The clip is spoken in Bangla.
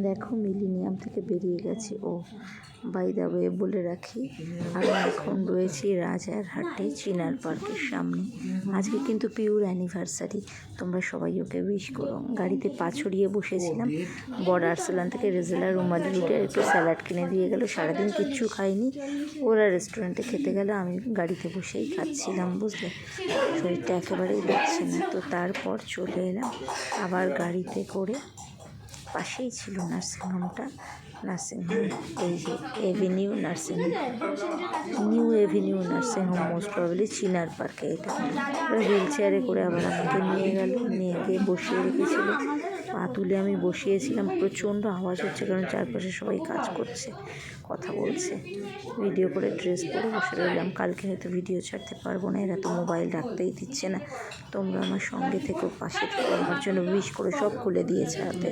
দেখো মিলিনিয়াম থেকে বেরিয়ে গেছে ও। বাই দ্য ওয়ে বলে রাখি, আমি এখন রয়েছি রাজারহাটে চিনার পার্কের সামনে। আজকে কিন্তু পিউর অ্যানিভার্সারি, তোমরা সবাই ওকে উইশ করো। গাড়িতে পা ছড়িয়ে বসেছিলাম, বড় আর্সেলান থেকে রেজেলা রুমালি রুটে একটু স্যালাড কিনে দিয়ে গেল। সারাদিন কিচ্ছু খাইনি, ওরা রেস্টুরেন্টে খেতে গেল, আমি গাড়িতে বসেই খাচ্ছিলাম, বুঝলে, শরীরটা একেবারেই লাগছে না। তো তারপর চলে এলাম আবার গাড়িতে করে, পাশেই ছিল নার্সিংহোমটা। নার্সিংহোম এই যে avenue nursing home, new avenue nursing home, most probably চিনার পার্কে। এটা হুইল চেয়ারে করে আবার আমাকে নিয়ে গেল, নিয়ে গিয়ে বসিয়ে রেখেছিল। পা তুলে আমি বসিয়েছিলাম, প্রচণ্ড আওয়াজ হচ্ছে কারণ চারপাশে সবাই কাজ করছে, কথা বলছে। ভিডিও করে ড্রেস পরে বসে রইলাম, কালকে হয়তো ভিডিও ছাড়তে পারবো না, এরা তো মোবাইল রাখতেই দিচ্ছে না। তোমরা আমার সঙ্গে থেকেও, পাশে থেকে আমার জন্য উইশ করে সব খুলে দিয়েছে হাতে।